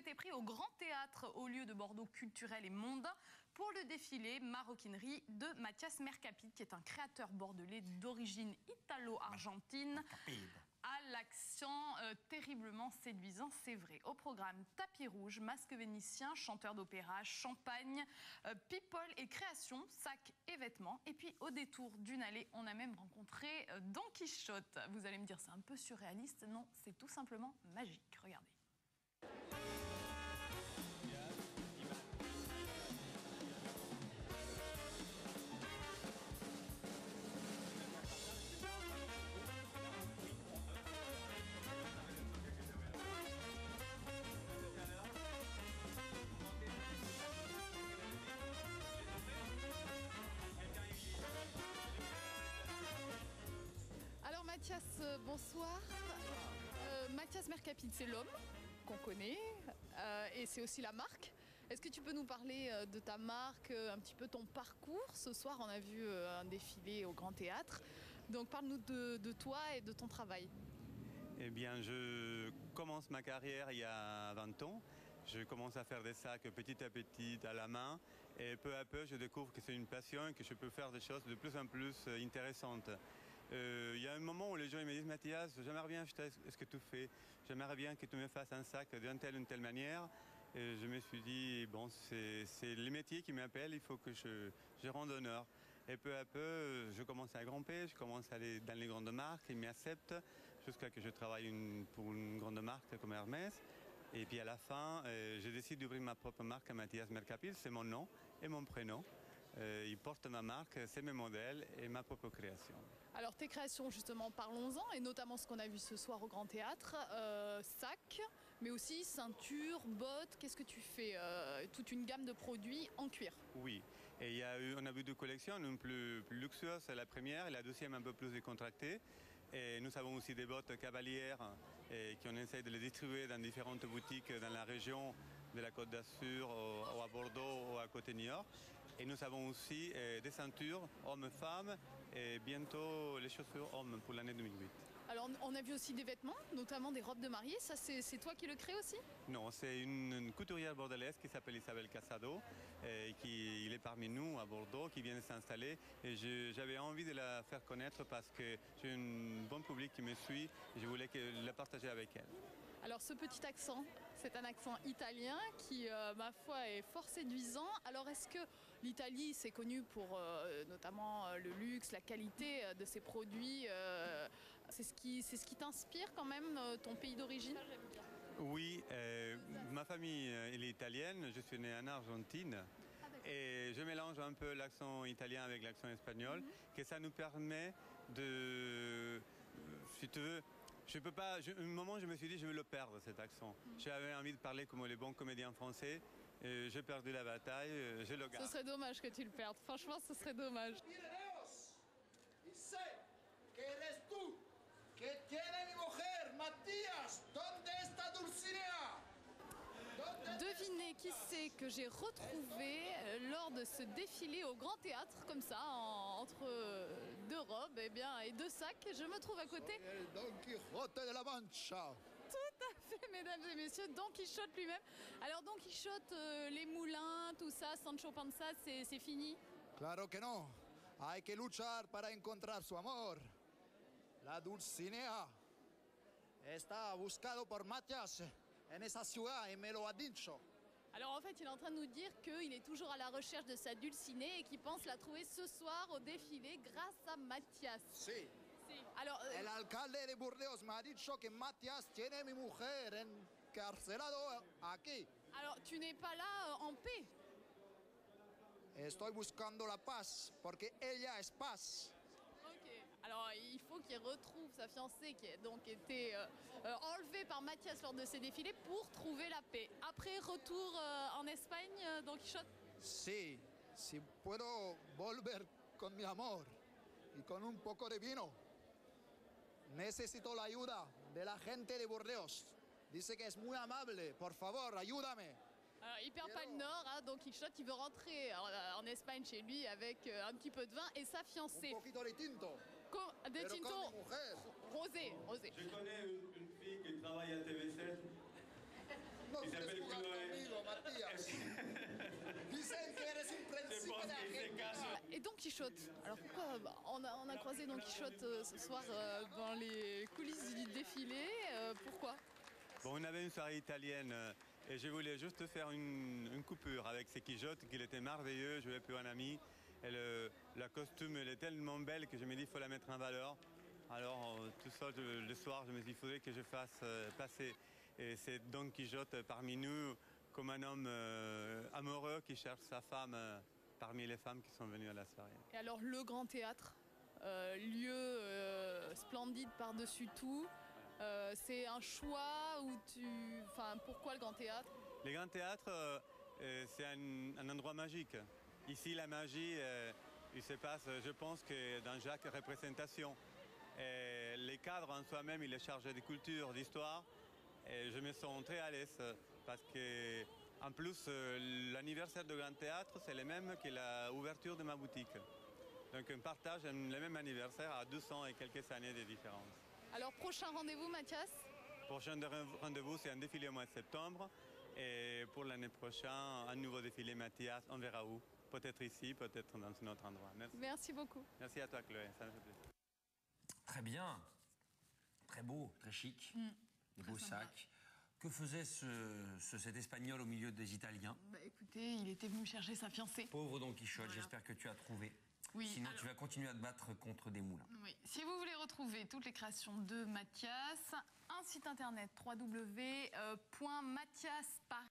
été pris au Grand Théâtre au lieu de Bordeaux culturel et mondain pour le défilé Maroquinerie de Mathias Mercapit, qui est un créateur bordelais d'origine italo-argentine, à l'accent terriblement séduisant, c'est vrai. Au programme, tapis rouge, masque vénitien, chanteur d'opéra, champagne, people et création, sacs et vêtements. Et puis au détour d'une allée, on a même rencontré Don Quichotte. Vous allez me dire, c'est un peu surréaliste. Non, c'est tout simplement magique. Regardez. Alors Mathias, bonsoir. Mathias Mercapit, c'est l'homme qu'on connaît et c'est aussi la marque. Est-ce que tu peux nous parler de ta marque, un petit peu ton parcours? Ce soir, on a vu un défilé au Grand Théâtre. Donc parle-nous de toi et de ton travail. Eh bien, je commence ma carrière il y a 20 ans. Je commence à faire des sacs petit à petit à la main et peu à peu, je découvre que c'est une passion et que je peux faire des choses de plus en plus intéressantes. Il y a un moment où les gens ils me disent « Mathias, j'aimerais bien acheter ce que tu fais, j'aimerais bien que tu me fasses un sac d'une telle manière ». Et je me suis dit, bon, c'est le métier qui m'appelle, il faut que je rende honneur. Et peu à peu, je commence à grimper, je commence à aller dans les grandes marques, ils m'acceptent, jusqu'à que je travaille pour une grande marque comme Hermès. Et puis à la fin, je décide d'ouvrir ma propre marque à Mathias Mercapit, c'est mon nom et mon prénom. Il porte ma marque, c'est mes modèles et ma propre création. Alors tes créations justement, parlons-en, et notamment ce qu'on a vu ce soir au Grand Théâtre, sacs, mais aussi ceinture, bottes, qu'est-ce que tu fais? Toute une gamme de produits en cuir. Oui, et on a vu deux collections, une plus luxueuse, c'est la première, et la deuxième un peu plus décontractée. Et nous avons aussi des bottes cavalières qu'on essaie de les distribuer dans différentes boutiques dans la région de la Côte d'Azur, ou à Bordeaux, ou à côté New York. Et nous avons aussi des ceintures hommes-femmes et bientôt les chaussures hommes pour l'année 2008. Alors on a vu aussi des vêtements, notamment des robes de mariée. Ça c'est toi qui le crée aussi? Non, c'est une couturière bordelaise qui s'appelle Isabelle Casado, qui est parmi nous à Bordeaux, qui vient de s'installer. Et j'avais envie de la faire connaître parce que j'ai un bon public qui me suit et je voulais la partager avec elle. Alors ce petit accent, c'est un accent italien qui, ma foi, est fort séduisant. Alors est-ce que l'Italie, c'est connu pour notamment le luxe, la qualité de ses produits, c'est ce qui t'inspire quand même, ton pays d'origine? Oui, ma famille elle est italienne, je suis né en Argentine. Et je mélange un peu l'accent italien avec l'accent espagnol, que ça nous permet de, si tu veux, je peux pas. Un moment, je me suis dit, je vais le perdre cet accent. J'avais envie de parler comme les bons comédiens français. J'ai perdu la bataille, je le garde. Ce serait dommage que tu le perdes. Franchement, ce serait dommage. Devinez qui c'est que j'ai retrouvé lors de ce défilé au Grand Théâtre, comme ça, entre deux robes et deux sacs. Je me trouve à côté. Don Quijote de la Mancha. Tout à fait, mesdames et messieurs, Don Quichotte lui-même. Alors Don Quichotte, les moulins, tout ça, Sancho Panza, c'est fini? Claro que no. Hay que luchar para encontrar su amor. La Dulcinea está buscado por Mathias en esa ciudad y me lo ha dicho. Alors en fait, il est en train de nous dire qu'il est toujours à la recherche de sa Dulcinée et qu'il pense la trouver ce soir au défilé grâce à Mathias. Sí. Alors, El alcalde de Burdeos me ha dicho que Mathias tiene mi mujer encarcelado aquí. Alors, tu n'es pas là en paix. Estoy buscando la paz porque ella es paz. Ok. Alors, il faut qu'il retrouve sa fiancée qui a donc été enlevée par Mathias lors de ses défilés pour trouver la paix. Après, retour en Espagne, Don Quichotte? Sí, si puedo volver con mi amor y con un poco de vino. Necesito la ayuda de la gente de Burdeos. Dice que es muy amable. Por favor, ayúdame. Alors, il perd pas le nord, hein, donc Quichotte, il veut rentrer en Espagne chez lui avec un petit peu de vin et sa fiancée. Un poquito de tinto. Des tintos rosés. Je connais une fille qui travaille à TV7. No Il quieres s'appelle jugar Chloé. conmigo, Matías. Dicen que eres un príncipe de Argentina. Et Don Quichotte, alors pourquoi on a croisé Don Quichotte ce soir dans les coulisses du défilé, pourquoi? Bon, on avait une soirée italienne et je voulais juste faire une coupure avec ces Quichotte, qu'il était merveilleux, je vais plus un ami. Et la costume, elle est tellement belle que je me dis qu'il faut la mettre en valeur. Alors, tout ça, le soir, je me suis dit qu'il faudrait que je fasse passer ces Don Quichotte parmi nous comme un homme amoureux qui cherche sa femme parmi les femmes qui sont venues à la soirée. Et alors le Grand Théâtre, lieu splendide par-dessus tout, c'est un choix où enfin, pourquoi le Grand Théâtre? Le Grand Théâtre, c'est un endroit magique. Ici, la magie, il se passe, je pense, que dans chaque représentation. Et les cadres en soi-même, il est chargé de culture, d'histoire. Et je me sens très à l'aise parce que, en plus, l'anniversaire du Grand Théâtre, c'est le même que l'ouverture de ma boutique. Donc on partage le même anniversaire à 200 et quelques années de différence. Alors prochain rendez-vous, Mathias? Prochain rendez-vous, c'est un défilé au mois de septembre. Et pour l'année prochaine, un nouveau défilé Mathias, on verra où. Peut-être ici, peut-être dans un autre endroit. Merci. Merci beaucoup. Merci à toi, Chloé. Ça me fait plaisir. Très bien. Très beau, très chic. Des beaux sympa. sacs. Que faisait cet Espagnol au milieu des Italiens? Bah, écoutez, il était venu chercher sa fiancée. Pauvre Don Quichotte, Voilà. j'espère que tu as trouvé. Oui, Sinon, alors- tu vas continuer à te battre contre des moulins. Oui. Si vous voulez retrouver toutes les créations de Mathias, un site internet www.mathiasparis.fr.